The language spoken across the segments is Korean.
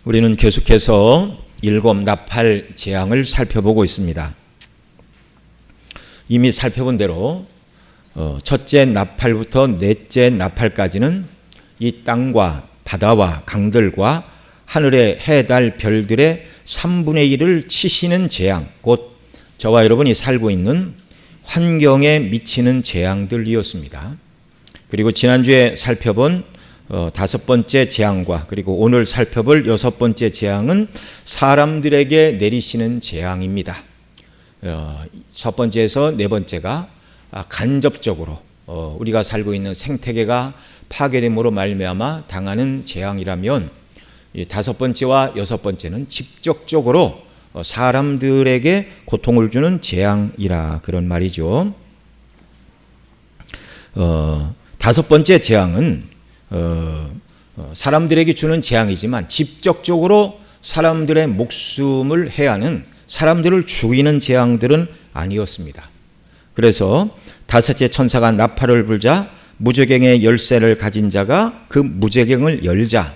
우리는 계속해서 일곱 나팔 재앙을 살펴보고 있습니다. 이미 살펴본 대로 첫째 나팔부터 넷째 나팔까지는 이 땅과 바다와 강들과 하늘의 해, 달, 별들의 3분의 1을 치시는 재앙, 곧 저와 여러분이 살고 있는 환경에 미치는 재앙들이었습니다. 그리고 지난주에 살펴본 다섯 번째 재앙과 그리고 오늘 살펴볼 여섯 번째 재앙은 사람들에게 내리시는 재앙입니다. 첫 번째에서 네 번째가 간접적으로 우리가 살고 있는 생태계가 파괴됨으로 말미암아 당하는 재앙이라면, 다섯 번째와 여섯 번째는 직접적으로 사람들에게 고통을 주는 재앙이라 그런 말이죠. 다섯 번째 재앙은 사람들에게 주는 재앙이지만 직접적으로 사람들의 목숨을 해하는, 사람들을 죽이는 재앙들은 아니었습니다. 그래서 다섯째 천사가 나팔을 불자 무저갱의 열쇠를 가진 자가 그 무저갱을 열자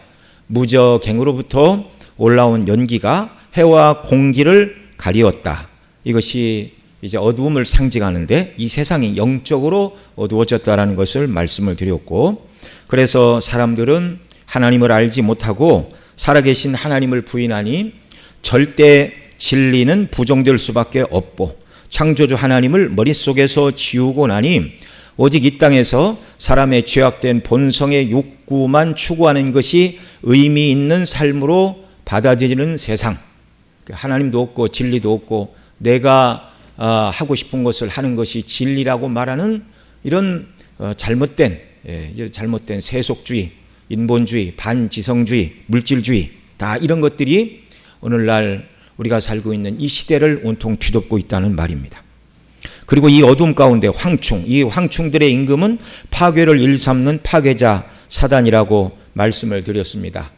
무저갱으로부터 올라온 연기가 해와 공기를 가리웠다. 이것이 이제 어두움을 상징하는데 이 세상이 영적으로 어두워졌다라는 것을 말씀을 드렸고, 그래서 사람들은 하나님을 알지 못하고 살아계신 하나님을 부인하니 절대 진리는 부정될 수밖에 없고, 창조주 하나님을 머릿속에서 지우고 나니 오직 이 땅에서 사람의 죄악된 본성의 욕구만 추구하는 것이 의미 있는 삶으로 받아들이는 세상, 하나님도 없고 진리도 없고 내가 하고 싶은 것을 하는 것이 진리라고 말하는 이런 잘못된 세속주의, 인본주의, 반지성주의, 물질주의, 다 이런 것들이 오늘날 우리가 살고 있는 이 시대를 온통 뒤덮고 있다는 말입니다. 그리고 이 어둠 가운데 이 황충들의 임금은 파괴를 일삼는 파괴자 사단이라고 말씀을 드렸습니다.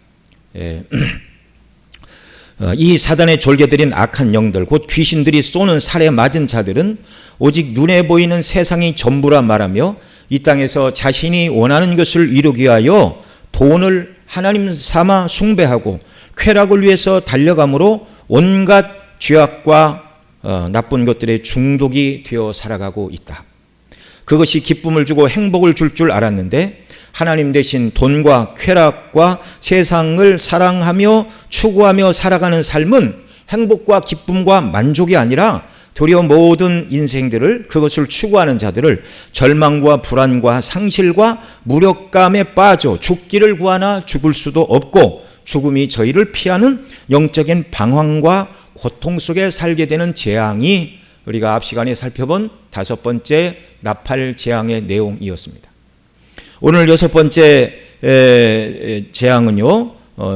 이 사단의 졸개들인 악한 영들, 곧 귀신들이 쏘는 살에 맞은 자들은 오직 눈에 보이는 세상이 전부라 말하며 이 땅에서 자신이 원하는 것을 이루기 위하여 돈을 하나님 삼아 숭배하고 쾌락을 위해서 달려감으로 온갖 죄악과 나쁜 것들의 중독이 되어 살아가고 있다. 그것이 기쁨을 주고 행복을 줄 알았는데 하나님 대신 돈과 쾌락과 세상을 사랑하며 추구하며 살아가는 삶은 행복과 기쁨과 만족이 아니라 도리어 모든 인생들을, 그것을 추구하는 자들을 절망과 불안과 상실과 무력감에 빠져 죽기를 구하나 죽을 수도 없고 죽음이 저희를 피하는 영적인 방황과 고통 속에 살게 되는 재앙이 우리가 앞 시간에 살펴본 다섯 번째 나팔 재앙의 내용이었습니다. 오늘 여섯 번째 재앙은요,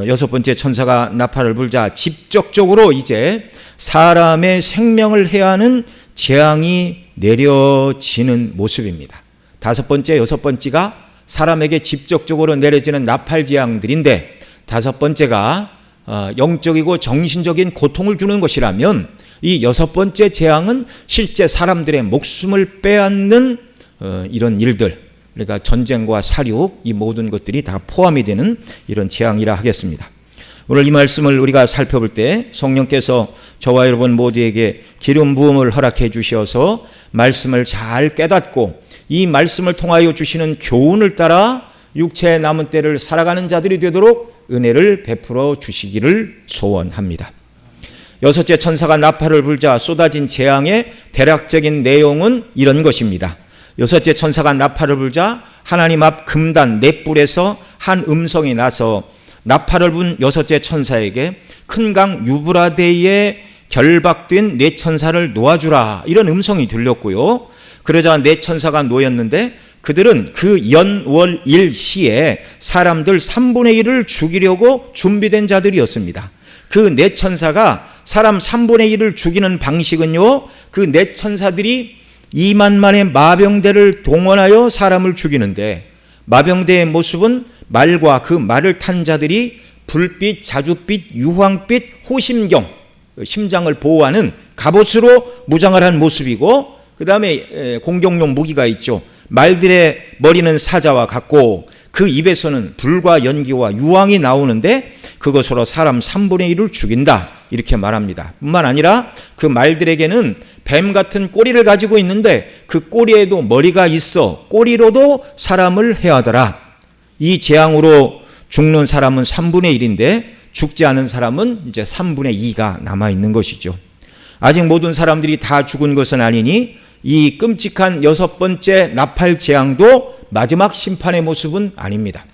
여섯 번째 천사가 나팔을 불자 직접적으로 이제 사람의 생명을 해하는 재앙이 내려지는 모습입니다. 다섯 번째, 여섯 번째가 사람에게 직접적으로 내려지는 나팔 재앙들인데, 다섯 번째가 영적이고 정신적인 고통을 주는 것이라면 이 여섯 번째 재앙은 실제 사람들의 목숨을 빼앗는 이런 일들, 그러니까 전쟁과 사륙, 이 모든 것들이 다 포함이 되는 이런 재앙이라 하겠습니다. 오늘 이 말씀을 우리가 살펴볼 때 성령께서 저와 여러분 모두에게 기름 부음을 허락해 주셔서 말씀을 잘 깨닫고 이 말씀을 통하여 주시는 교훈을 따라 육체의 남은 때를 살아가는 자들이 되도록 은혜를 베풀어 주시기를 소원합니다. 여섯째 천사가 나팔을 불자 쏟아진 재앙의 대략적인 내용은 이런 것입니다. 여섯째 천사가 나팔을 불자 하나님 앞 금단 네 뿔에서 한 음성이 나서 나팔을 분 여섯째 천사에게 큰 강 유브라데에 결박된 네 천사를 놓아주라, 이런 음성이 들렸고요. 그러자 네 천사가 놓였는데 그들은 그 연월 일시에 사람들 3분의 1을 죽이려고 준비된 자들이었습니다. 그 네 천사가 사람 3분의 1을 죽이는 방식은요, 그 네 천사들이 2만만의 마병대를 동원하여 사람을 죽이는데, 마병대의 모습은 말과 그 말을 탄 자들이 불빛, 자줏빛, 유황빛, 호심경, 심장을 보호하는 갑옷으로 무장을 한 모습이고, 그 다음에 공격용 무기가 있죠. 말들의 머리는 사자와 같고 그 입에서는 불과 연기와 유황이 나오는데 그것으로 사람 3분의 1을 죽인다, 이렇게 말합니다. 뿐만 아니라 그 말들에게는 뱀 같은 꼬리를 가지고 있는데 그 꼬리에도 머리가 있어 꼬리로도 사람을 해하더라. 이 재앙으로 죽는 사람은 3분의 1인데 죽지 않은 사람은 이제 3분의 2가 남아있는 것이죠. 아직 모든 사람들이 다 죽은 것은 아니니 이 끔찍한 6번째 나팔 재앙도 마지막 심판의 모습은 아닙니다.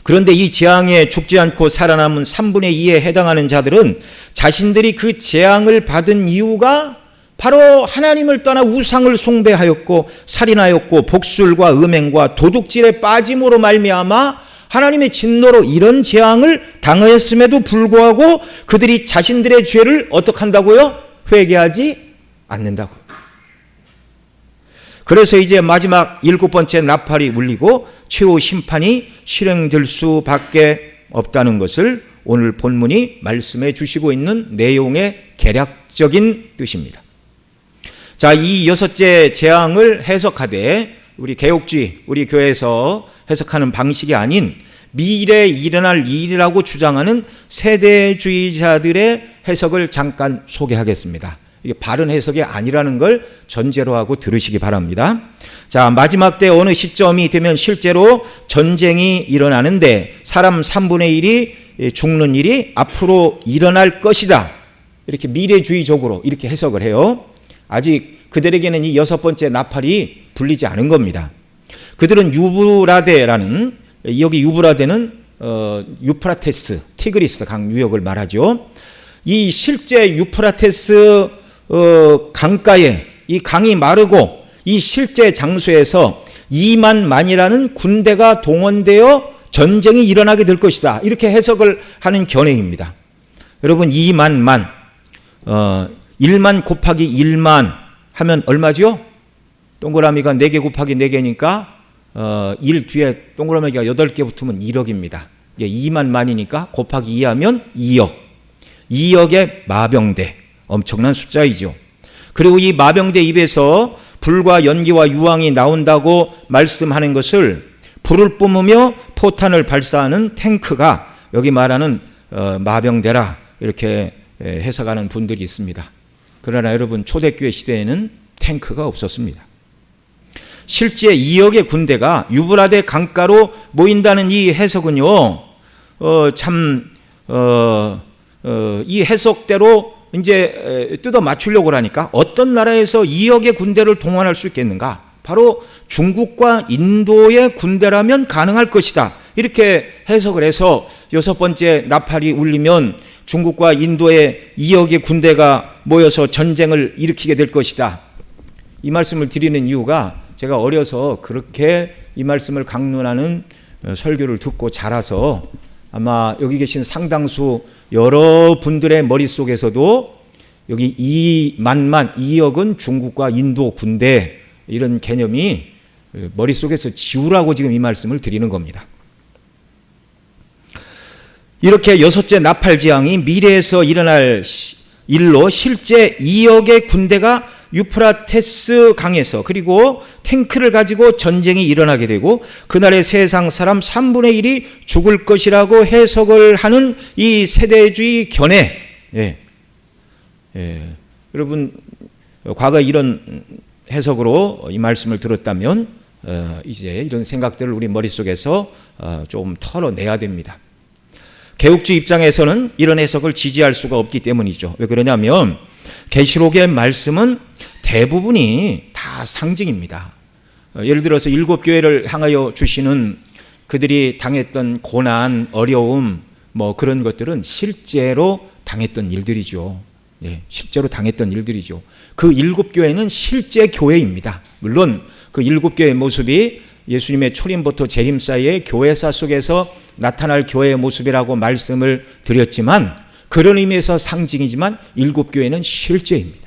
그런데 이 재앙에 죽지 않고 살아남은 3분의 2에 해당하는 자들은 자신들이 그 재앙을 받은 이유가 바로 하나님을 떠나 우상을 숭배하였고 살인하였고 복술과 음행과 도둑질에 빠짐으로 말미암아 하나님의 진노로 이런 재앙을 당하였음에도 불구하고 그들이 자신들의 죄를 어떻게 한다고요? 회개하지 않는다고요. 그래서 이제 마지막 7번째 나팔이 울리고 최후 심판이 실행될 수밖에 없다는 것을 오늘 본문이 말씀해 주시고 있는 내용의 개략적인 뜻입니다. 자, 이 6째 재앙을 해석하되 우리 개혁주의, 우리 교회에서 해석하는 방식이 아닌 미래에 일어날 일이라고 주장하는 세대주의자들의 해석을 잠깐 소개하겠습니다. 이게 바른 해석이 아니라는 걸 전제로 하고 들으시기 바랍니다. 자, 마지막 때 어느 시점이 되면 실제로 전쟁이 일어나는데 사람 3분의 1이 죽는 일이 앞으로 일어날 것이다, 이렇게 미래주의적으로 이렇게 해석을 해요. 아직 그들에게는 이 6번째 나팔이 불리지 않은 겁니다. 그들은 유브라데라는, 여기 유브라데는 유프라테스, 티그리스 강 유역을 말하죠. 이 실제 유프라테스 강가에 이 강이 마르고 이 실제 장소에서 2만만이라는 군대가 동원되어 전쟁이 일어나게 될 것이다, 이렇게 해석을 하는 견해입니다. 여러분, 2만만 1만 곱하기 1만 하면 얼마죠? 동그라미가 4개 곱하기 4개니까 1 뒤에 동그라미가 8개 붙으면 1억입니다. 2만만이니까 곱하기 2 하면 2억. 2억의 마병대, 엄청난 숫자이죠. 그리고 이 마병대 입에서 불과 연기와 유황이 나온다고 말씀하는 것을 불을 뿜으며 포탄을 발사하는 탱크가 여기 말하는 마병대라, 이렇게 해석하는 분들이 있습니다. 그러나 여러분, 초대교회 시대에는 탱크가 없었습니다. 실제 2억의 군대가 유브라데 강가로 모인다는 이 해석은요, 이 해석대로 이제 뜯어 맞추려고 하니까 어떤 나라에서 2억의 군대를 동원할 수 있겠는가? 바로 중국과 인도의 군대라면 가능할 것이다, 이렇게 해석을 해서 6번째 나팔이 울리면 중국과 인도의 2억의 군대가 모여서 전쟁을 일으키게 될 것이다. 이 말씀을 드리는 이유가 제가 어려서 그렇게 이 말씀을 강론하는 설교를 듣고 자라서 아마 여기 계신 상당수 여러분들의 머릿속에서도 여기 2만만, 2억은 중국과 인도 군대, 이런 개념이 머릿속에서 지우라고 지금 이 말씀을 드리는 겁니다. 이렇게 6째 나팔 재앙이 미래에서 일어날 일로 실제 2억의 군대가 유프라테스 강에서 그리고 탱크를 가지고 전쟁이 일어나게 되고 그날의 세상 사람 3분의 1이 죽을 것이라고 해석을 하는 이 세대주의 견해. 여러분, 과거 이런 해석으로 이 말씀을 들었다면 이제 이런 생각들을 우리 머릿속에서 좀 털어내야 됩니다. 개혁주의 입장에서는 이런 해석을 지지할 수가 없기 때문이죠. 왜 그러냐면 계시록의 말씀은 대부분이 다 상징입니다. 예를 들어서 7교회를 향하여 주시는 그들이 당했던 고난, 어려움, 뭐 그런 것들은 실제로 당했던 일들이죠. 실제로 당했던 일들이죠. 그 7교회는 실제 교회입니다. 물론 그 7교회의 모습이 예수님의 초림부터 재림 사이의 교회사 속에서 나타날 교회의 모습이라고 말씀을 드렸지만 그런 의미에서 상징이지만 7교회는 실제입니다.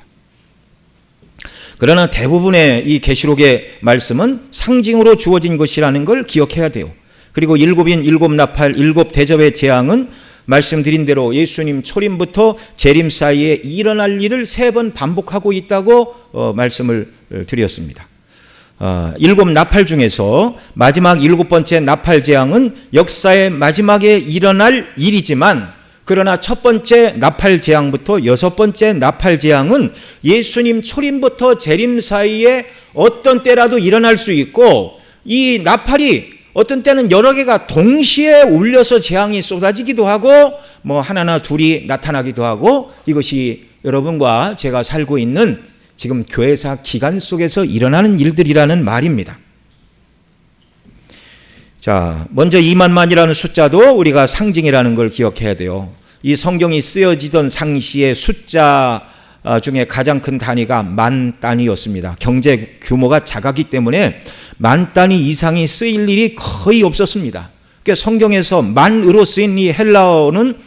그러나 대부분의 이 계시록의 말씀은 상징으로 주어진 것이라는 걸 기억해야 돼요. 그리고 7인 7나팔 7대접의 재앙은 말씀드린 대로 예수님 초림부터 재림 사이에 일어날 일을 3번 반복하고 있다고 말씀을 드렸습니다. 일곱 나팔 중에서 마지막 일곱 번째 나팔 재앙은 역사의 마지막에 일어날 일이지만, 그러나 첫 번째 나팔 재앙부터 여섯 번째 나팔 재앙은 예수님 초림부터 재림 사이에 어떤 때라도 일어날 수 있고, 이 나팔이 어떤 때는 여러 개가 동시에 울려서 재앙이 쏟아지기도 하고, 뭐 하나나 둘이 나타나기도 하고, 이것이 여러분과 제가 살고 있는 지금 교회사 기간 속에서 일어나는 일들이라는 말입니다. 자, 먼저 2만만이라는 숫자도 우리가 상징이라는 걸 기억해야 돼요. 이 성경이 쓰여지던 상시의 숫자 중에 가장 큰 단위가 만 단위였습니다. 경제 규모가 작았기 때문에 만 단위 이상이 쓰일 일이 거의 없었습니다. 그러니까 성경에서 만으로 쓰인 이 헬라어는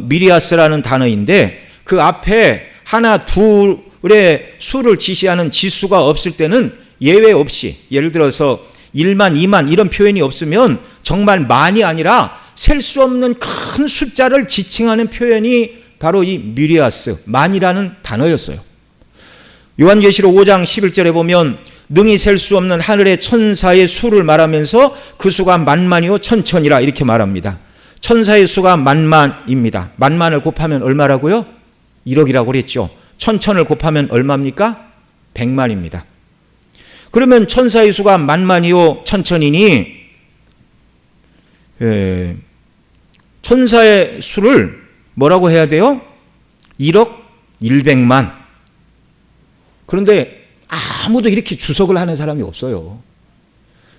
미리아스라는 단어인데, 그 앞에 하나 둘의 수를 지시하는 지수가 없을 때는 예외 없이, 예를 들어서 1만, 2만 이런 표현이 없으면 정말 만이 아니라 셀 수 없는 큰 숫자를 지칭하는 표현이 바로 이 미리아스, 만이라는 단어였어요. 요한계시록 5장 11절에 보면 능히 셀 수 없는 하늘의 천사의 수를 말하면서 그 수가 만만이요 천천이라 이렇게 말합니다. 천사의 수가 만만입니다. 만만을 곱하면 얼마라고요? 1억이라고 그랬죠. 천천을 곱하면 얼마입니까? 100만입니다. 그러면 천사의 수가 만만이요 천천이니, 천사의 수를 뭐라고 해야 돼요? 1억 100만. 그런데 아무도 이렇게 주석을 하는 사람이 없어요.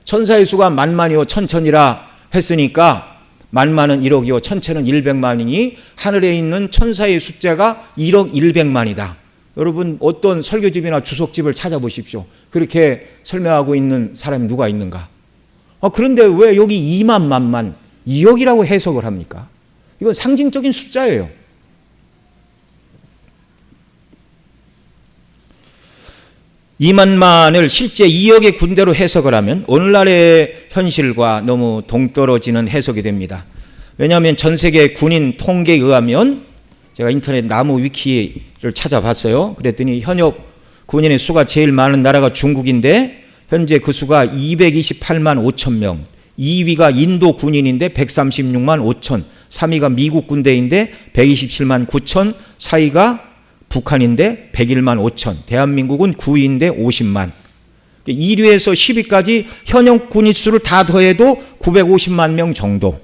천사의 수가 만만이요 천천이라 했으니까 만만은 1억이요 천천은 100만이니 하늘에 있는 천사의 숫자가 1억 100만이다. 여러분 어떤 설교집이나 주석집을 찾아보십시오. 그렇게 설명하고 있는 사람이 누가 있는가? 그런데 왜 여기 2만 만만 2억이라고 해석을 합니까? 이건 상징적인 숫자예요. 이만만을 실제 2억의 군대로 해석을 하면 오늘날의 현실과 너무 동떨어지는 해석이 됩니다. 왜냐하면 전 세계 군인 통계에 의하면, 제가 인터넷 나무 위키를 찾아봤어요. 그랬더니 현역 군인의 수가 제일 많은 나라가 중국인데 현재 그 수가 228만 5천 명, 2위가 인도 군인인데 136만 5천, 3위가 미국 군대인데 127만 9천, 4위가 북한인데 101만 5천, 대한민국은 9위인데 50만. 1위에서 10위까지 현역 군인 수를 다 더해도 950만 명 정도.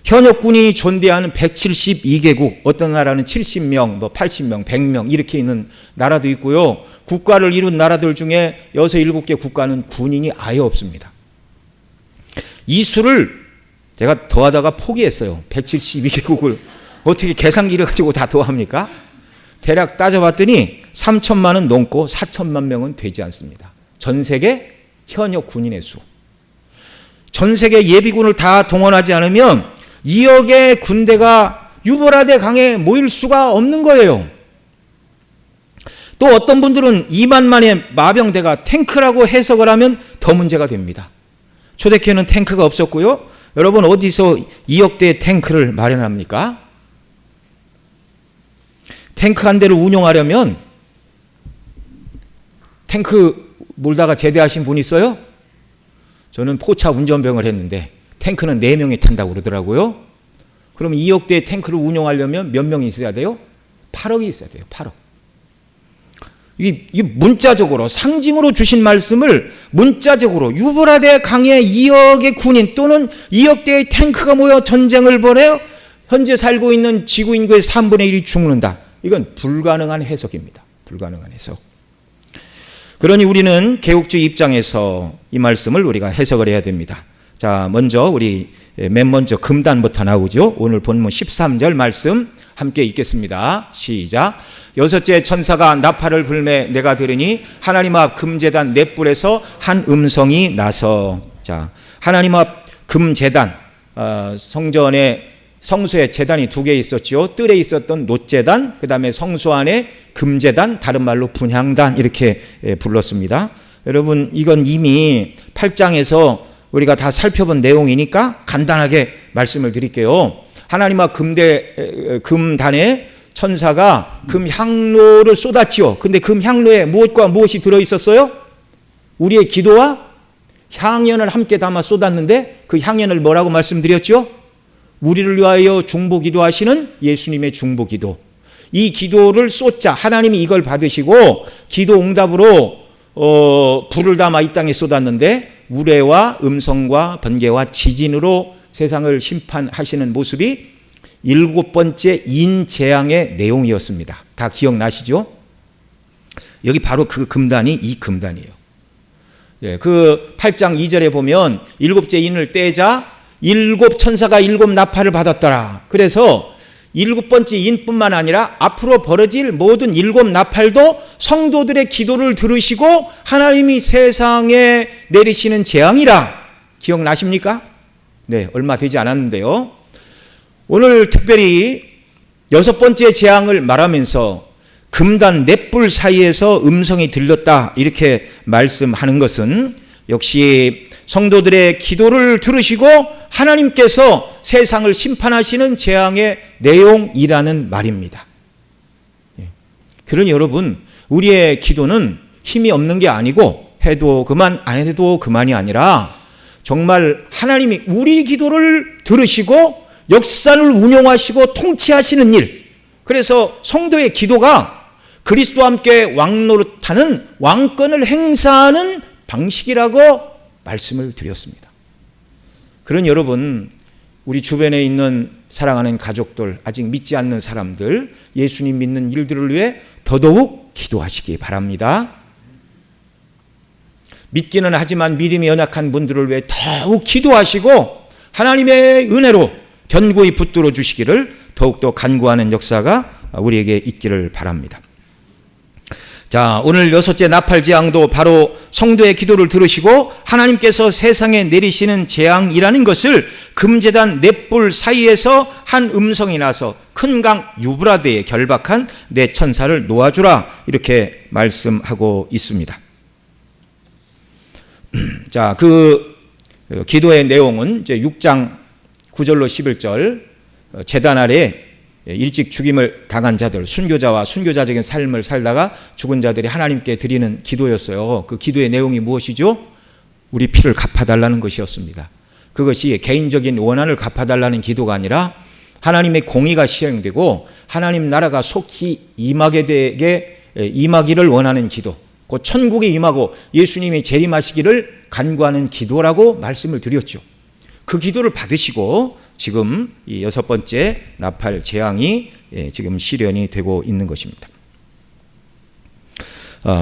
현역 군인이 존재하는 172개국, 어떤 나라는 70명, 뭐 80명, 100명 이렇게 있는 나라도 있고요. 국가를 이룬 나라들 중에 6, 7개 국가는 군인이 아예 없습니다. 이 수를 제가 더하다가 포기했어요. 172개국을 어떻게 계산기를 가지고 다 더합니까? 대략 따져봤더니 3천만은 넘고 4천만 명은 되지 않습니다. 전 세계 현역 군인의 수. 전 세계 예비군을 다 동원하지 않으면 2억의 군대가 유보라데 강에 모일 수가 없는 거예요. 또 어떤 분들은 2만만의 마병대가 탱크라고 해석을 하면 더 문제가 됩니다. 초대교회는 탱크가 없었고요. 여러분 어디서 2억 대의 탱크를 마련합니까? 탱크 한 대를 운용하려면 탱크 몰다가 제대하신 분 있어요? 저는 포차 운전병을 했는데 탱크는 4명이 탄다고 그러더라고요. 그럼 2억 대의 탱크를 운용하려면 몇 명이 있어야 돼요? 8억이 있어야 돼요. 8억. 이 문자적으로 상징으로 주신 말씀을 문자적으로 유브라데 강에 2억의 군인 또는 2억 대의 탱크가 모여 전쟁을 벌여 현재 살고 있는 지구 인구의 3분의 1이 죽는다. 이건 불가능한 해석입니다. 불가능한 해석. 그러니 우리는 개혁주의 입장에서 이 말씀을 우리가 해석을 해야 됩니다. 자, 먼저 우리 맨 먼저 금단부터 나오죠. 오늘 본문 13절 말씀 함께 읽겠습니다. 시작. 여섯째 천사가 나팔을 불매 내가 들으니 하나님 앞 금제단 넷불에서 한 음성이 나서. 자, 하나님 앞 금제단, 성전에 성소에 제단이 2개 있었죠. 뜰에 있었던 놋제단, 그 다음에 성소 안에 금제단, 다른 말로 분향단 이렇게 불렀습니다. 여러분 이건 이미 8장에서 우리가 다 살펴본 내용이니까 간단하게 말씀을 드릴게요. 하나님 앞 금단에 천사가 금향로를 쏟았지요. 근데 금향로에 무엇과 무엇이 들어있었어요? 우리의 기도와 향연을 함께 담아 쏟았는데 그 향연을 뭐라고 말씀드렸죠? 우리를 위하여 중보기도하시는 예수님의 중보기도. 이 기도를 쏟자. 하나님이 이걸 받으시고 기도 응답으로 불을 담아 이 땅에 쏟았는데 우레와 음성과 번개와 지진으로 세상을 심판하시는 모습이 7번째 인재앙의 내용이었습니다. 다 기억나시죠? 여기 바로 그 금단이 이 금단이에요. 예, 그 8장 2절에 보면 7째 인을 떼자 7 천사가 7 나팔을 받았더라. 그래서 7번째 인뿐만 아니라 앞으로 벌어질 모든 7 나팔도 성도들의 기도를 들으시고 하나님이 세상에 내리시는 재앙이라. 기억나십니까? 네, 얼마 되지 않았는데요. 오늘 특별히 6번째 재앙을 말하면서 금단 넷불 사이에서 음성이 들렸다 이렇게 말씀하는 것은 역시 성도들의 기도를 들으시고 하나님께서 세상을 심판하시는 재앙의 내용이라는 말입니다. 그러니 여러분, 우리의 기도는 힘이 없는 게 아니고 해도 그만 안 해도 그만이 아니라 정말 하나님이 우리 기도를 들으시고 역사를 운용하시고 통치하시는 일. 그래서 성도의 기도가 그리스도와 함께 왕노릇하는 왕권을 행사하는 방식이라고 말씀을 드렸습니다. 그러니 여러분, 우리 주변에 있는 사랑하는 가족들, 아직 믿지 않는 사람들, 예수님 믿는 일들을 위해 더더욱 기도하시기 바랍니다. 믿기는 하지만 믿음이 연약한 분들을 위해 더욱 기도하시고 하나님의 은혜로 견고히 붙들어 주시기를 더욱더 간구하는 역사가 우리에게 있기를 바랍니다. 자, 오늘 6째 나팔 재앙도 바로 성도의 기도를 들으시고 하나님께서 세상에 내리시는 재앙이라는 것을 금제단 넷불 사이에서 한 음성이 나서 큰 강 유브라데에 결박한 내 천사를 놓아주라 이렇게 말씀하고 있습니다. 자, 그 기도의 내용은 이제 6장 9절로 11절 제단 아래 일찍 죽임을 당한 자들, 순교자와 순교자적인 삶을 살다가 죽은 자들이 하나님께 드리는 기도였어요. 그 기도의 내용이 무엇이죠? 우리 피를 갚아달라는 것이었습니다. 그것이 개인적인 원한을 갚아달라는 기도가 아니라 하나님의 공의가 시행되고 하나님 나라가 속히 임하기를 원하는 기도, 곧 천국에 임하고 예수님이 재림하시기를 간구하는 기도라고 말씀을 드렸죠. 그 기도를 받으시고 지금 이 6번째 나팔 재앙이 지금 실현이 되고 있는 것입니다.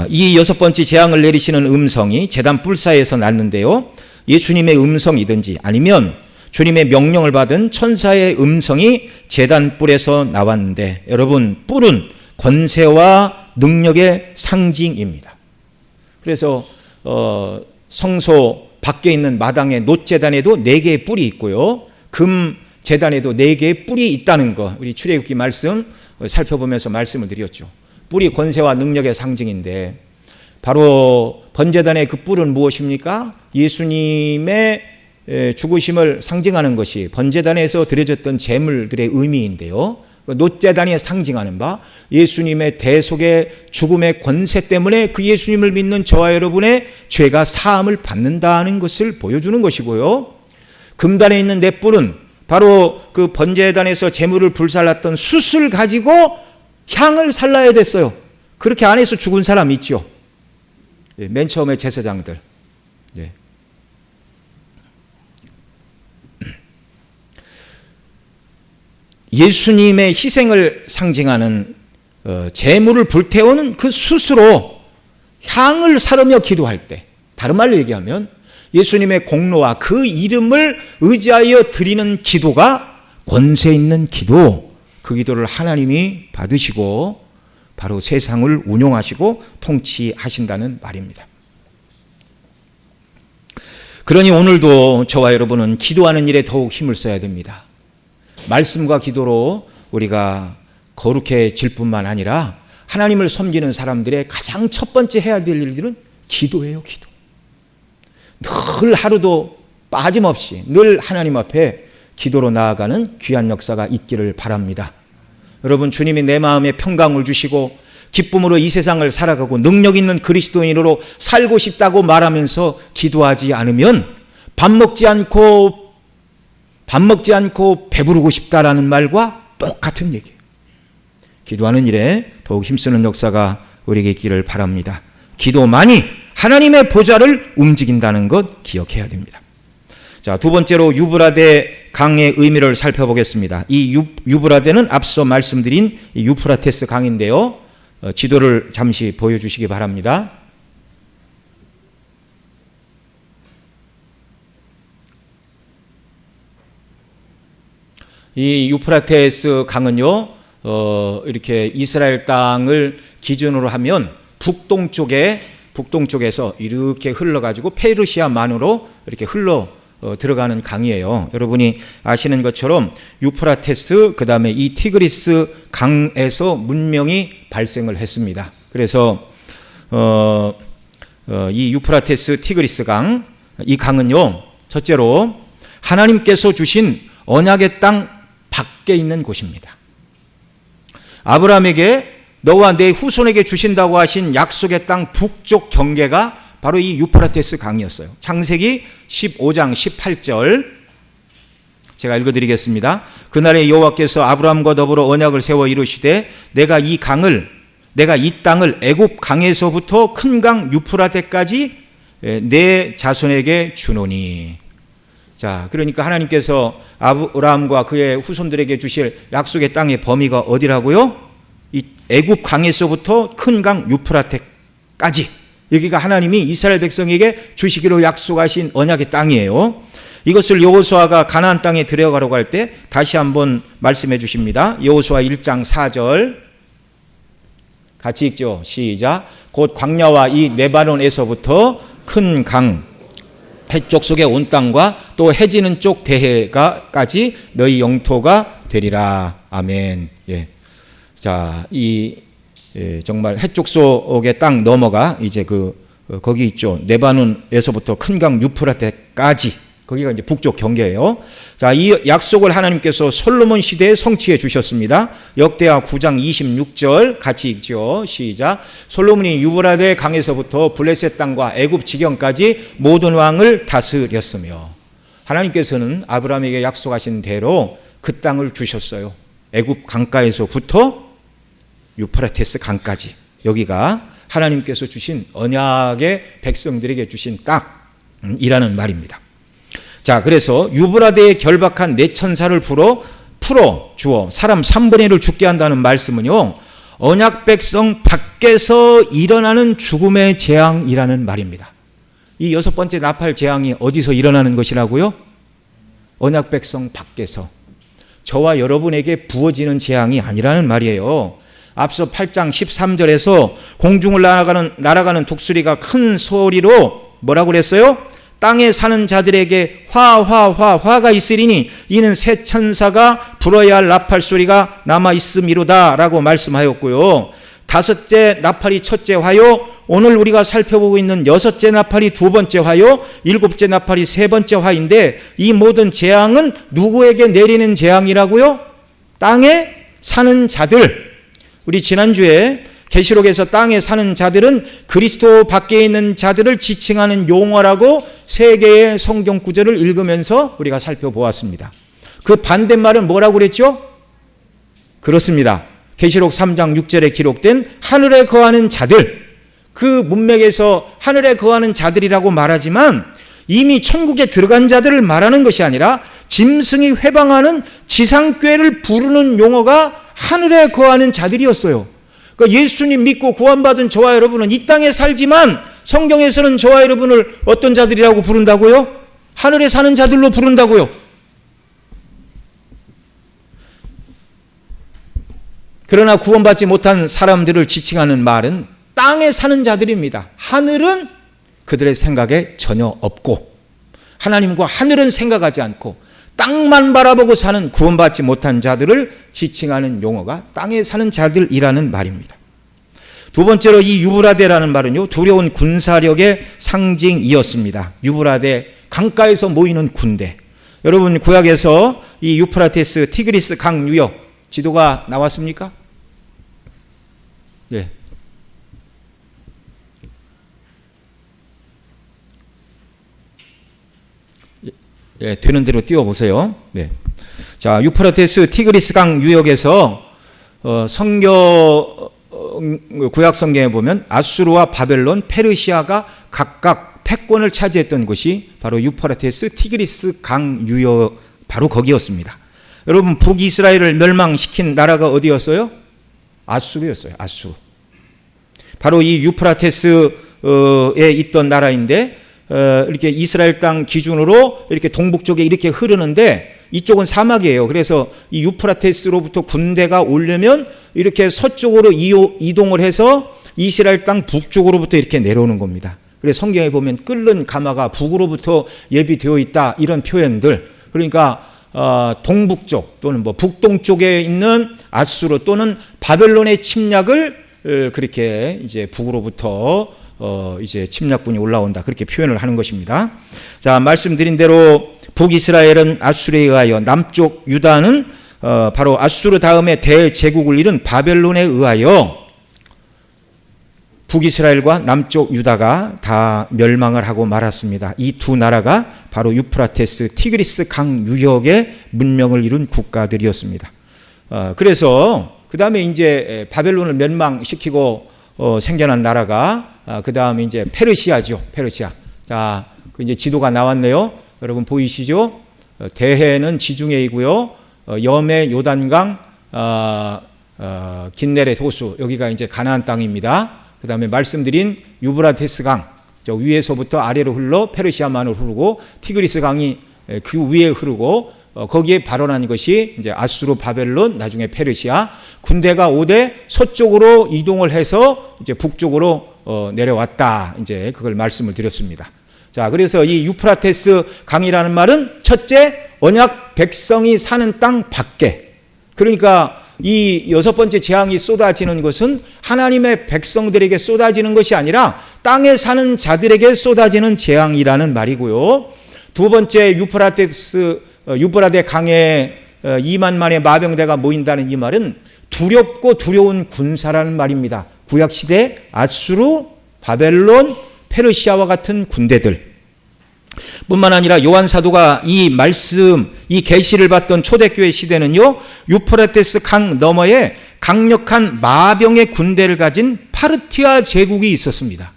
이 6번째 재앙을 내리시는 음성이 제단 뿔 사이에서 났는데요. 예수님의 음성이든지 아니면 주님의 명령을 받은 천사의 음성이 제단 뿔에서 나왔는데, 여러분, 뿔은 권세와 능력의 상징입니다. 그래서 성소 밖에 있는 마당의 놋제단에도 4개의 뿔이 있고요. 금 제단에도 4개의 뿔이 있다는 거, 우리 출애굽기 말씀 살펴보면서 말씀을 드렸죠. 뿔이 권세와 능력의 상징인데 바로 번제단의 그 뿔은 무엇입니까? 예수님의 죽으심을 상징하는 것이 번제단에서 드려졌던 제물들의 의미인데요. 놋제단이 상징하는 바 예수님의 대속의 죽음의 권세 때문에 그 예수님을 믿는 저와 여러분의 죄가 사함을 받는다는 것을 보여주는 것이고요. 금단에 있는 넷불은 바로 그 번제단에서 제물을 불살랐던 숯을 가지고 향을 살라야 됐어요. 그렇게 안 해서 죽은 사람 있죠. 맨 처음에 제사장들. 네. 예수님의 희생을 상징하는 제물을 불태우는 그 숯으로 향을 사르며 기도할 때, 다른 말로 얘기하면 예수님의 공로와 그 이름을 의지하여 드리는 기도가 권세 있는 기도, 그 기도를 하나님이 받으시고 바로 세상을 운용하시고 통치하신다는 말입니다. 그러니 오늘도 저와 여러분은 기도하는 일에 더욱 힘을 써야 됩니다. 말씀과 기도로 우리가 거룩해질 뿐만 아니라 하나님을 섬기는 사람들의 가장 첫 번째 해야 될 일들은 기도예요. 기도. 늘 하루도 빠짐없이 늘 하나님 앞에 기도로 나아가는 귀한 역사가 있기를 바랍니다. 여러분, 주님이 내 마음에 평강을 주시고 기쁨으로 이 세상을 살아가고 능력 있는 그리스도인으로 살고 싶다고 말하면서 기도하지 않으면 밥 먹지 않고 배부르고 싶다라는 말과 똑같은 얘기예요. 기도하는 일에 더욱 힘쓰는 역사가 우리에게 있기를 바랍니다. 기도만이 하나님의 보좌를 움직인다는 것 기억해야 됩니다. 자, 두 번째로 유브라데 강의 의미를 살펴보겠습니다. 이 유브라데는 앞서 말씀드린 유프라테스 강인데요. 지도를 잠시 보여주시기 바랍니다. 이 유프라테스 강은요, 이렇게 이스라엘 땅을 기준으로 하면 북동쪽에서 이렇게 흘러가지고 페르시아만으로 이렇게 들어가는 강이에요. 여러분이 아시는 것처럼 유프라테스, 그 다음에 이 티그리스 강에서 문명이 발생을 했습니다. 그래서 이 유프라테스 티그리스 강, 이 강은요, 첫째로 하나님께서 주신 언약의 땅 밖에 있는 곳입니다. 아브라함에게 너와 내 후손에게 주신다고 하신 약속의 땅 북쪽 경계가 바로 이 유프라테스 강이었어요. 창세기 15장 18절 제가 읽어드리겠습니다. 그날에 여호와께서 아브라함과 더불어 언약을 세워 이루시되 내가 이 땅을 애굽 강에서부터 큰 강 유프라테까지 내 자손에게 주노니. 자, 그러니까 하나님께서 아브라함과 그의 후손들에게 주실 약속의 땅의 범위가 어디라고요? 이 애굽 강에서부터 큰 강 유프라테까지. 여기가 하나님이 이스라엘 백성에게 주시기로 약속하신 언약의 땅이에요. 이것을 여호수아가 가나안 땅에 들어가려고 할 때 다시 한번 말씀해 주십니다. 여호수아 1장 4절 같이 읽죠. 시작. 곧 광야와 이 레바논에서부터 큰 강 해쪽 속의 온 땅과 또 해지는 쪽 대해가까지 너희 영토가 되리라. 아멘. 예. 자, 정말 해쪽 속의 땅 넘어가 이제 거기 있죠. 레바논에서부터 큰 강 유프라테까지 거기가 이제 북쪽 경계예요. 자, 이 약속을 하나님께서 솔로몬 시대에 성취해 주셨습니다. 역대하 9장 26절 같이 읽죠. 시작. 솔로몬이 유브라데 강에서부터 블레셋 땅과 애굽 지경까지 모든 왕을 다스렸으며. 하나님께서는 아브라함에게 약속하신 대로 그 땅을 주셨어요. 애굽 강가에서부터 유프라테스 강까지. 여기가 하나님께서 주신 언약의 백성들에게 주신 땅이라는 말입니다. 자, 그래서 유브라데에 결박한 네 천사를 풀어 주어 사람 3분의 1을 죽게 한다는 말씀은요, 언약 백성 밖에서 일어나는 죽음의 재앙이라는 말입니다. 이 여섯 번째 나팔 재앙이 어디서 일어나는 것이라고요? 언약 백성 밖에서. 저와 여러분에게 부어지는 재앙이 아니라는 말이에요. 앞서 8장 13절에서 공중을 날아가는 독수리가 큰 소리로 뭐라고 그랬어요? 땅에 사는 자들에게 화가 있으리니 이는 새 천사가 불어야 할 나팔 소리가 남아 있음이로다 라고 말씀하였고요. 다섯째 나팔이 첫째 화요, 오늘 우리가 살펴보고 있는 여섯째 나팔이 두 번째 화요, 일곱째 나팔이 세 번째 화인데 이 모든 재앙은 누구에게 내리는 재앙이라고요? 땅에 사는 자들. 우리 지난주에 계시록에서 땅에 사는 자들은 그리스도 밖에 있는 자들을 지칭하는 용어라고 세 개의 성경 구절을 읽으면서 우리가 살펴보았습니다. 그 반대말은 뭐라고 그랬죠? 그렇습니다. 계시록 3장 6절에 기록된 하늘에 거하는 자들, 그 문맥에서 하늘에 거하는 자들이라고 말하지만 이미 천국에 들어간 자들을 말하는 것이 아니라 짐승이 회방하는 지상괴를 부르는 용어가 하늘에 거하는 자들이었어요. 그러니까 예수님 믿고 구원받은 저와 여러분은 이 땅에 살지만 성경에서는 저와 여러분을 어떤 자들이라고 부른다고요? 하늘에 사는 자들로 부른다고요. 그러나 구원받지 못한 사람들을 지칭하는 말은 땅에 사는 자들입니다. 하늘은 그들의 생각에 전혀 없고 하나님과 하늘은 생각하지 않고 땅만 바라보고 사는 구원받지 못한 자들을 지칭하는 용어가 땅에 사는 자들이라는 말입니다. 두 번째로 이 유브라데라는 말은요, 두려운 군사력의 상징이었습니다. 유브라데, 강가에서 모이는 군대. 여러분 구약에서 이 유프라테스, 티그리스 강 유역 지도가 나왔습니까? 네, 예, 되는 대로 띄워보세요. 네. 자, 유프라테스 티그리스 강 유역에서 구약 성경에 보면 아수르와 바벨론, 페르시아가 각각 패권을 차지했던 곳이 바로 유프라테스 티그리스 강 유역, 바로 거기였습니다. 여러분, 북이스라엘을 멸망시킨 나라가 어디였어요? 아수르였어요. 아수르. 바로 이 유프라테스에 있던 나라인데, 이렇게 이스라엘 땅 기준으로 이렇게 동북 쪽에 이렇게 흐르는데, 이쪽은 사막이에요. 그래서 이 유프라테스로부터 군대가 오려면 이렇게 서쪽으로 이동을 해서 이스라엘 땅 북쪽으로부터 이렇게 내려오는 겁니다. 그래서 성경에 보면 끓는 가마가 북으로부터 예비되어 있다, 이런 표현들. 그러니까 동북쪽 또는 뭐 북동쪽에 있는 아수르 또는 바벨론의 침략을 그렇게 이제 북으로부터 이제 침략군이 올라온다, 그렇게 표현을 하는 것입니다. 자, 말씀드린 대로 북이스라엘은 아수르에 의하여, 남쪽 유다는 바로 아수르 다음에 대제국을 이룬 바벨론에 의하여 북이스라엘과 남쪽 유다가 다 멸망을 하고 말았습니다. 이 두 나라가 바로 유프라테스 티그리스 강 유역의 문명을 이룬 국가들이었습니다. 그래서 그 다음에 이제 바벨론을 멸망시키고 생겨난 나라가 그 다음에 이제 페르시아죠. 페르시아. 자, 그 이제 지도가 나왔네요. 여러분 보이시죠? 대해는 지중해이고요. 염해, 요단강, 긴네렛 호수, 여기가 이제 가나안 땅입니다. 그 다음에 말씀드린 유브라테스 강, 저 위에서부터 아래로 흘러 페르시아만으로 흐르고 티그리스 강이 그 위에 흐르고 거기에 발원한 것이 이제 아수르, 바벨론, 나중에 페르시아. 군대가 오되 서쪽으로 이동을 해서 이제 북쪽으로 내려왔다. 이제 그걸 말씀을 드렸습니다. 자, 그래서 이 유프라테스 강이라는 말은 첫째, 언약 백성이 사는 땅 밖에. 그러니까 이 여섯 번째 재앙이 쏟아지는 것은 하나님의 백성들에게 쏟아지는 것이 아니라 땅에 사는 자들에게 쏟아지는 재앙이라는 말이고요. 두 번째, 유브라데 강에 2만만의 마병대가 모인다는 이 말은 두렵고 두려운 군사라는 말입니다. 구약시대 아수르, 바벨론, 페르시아와 같은 군대들 뿐만 아니라 요한 사도가 이 말씀, 이 계시를 받던 초대교회 시대는요, 유프라테스 강 너머에 강력한 마병의 군대를 가진 파르티아 제국이 있었습니다.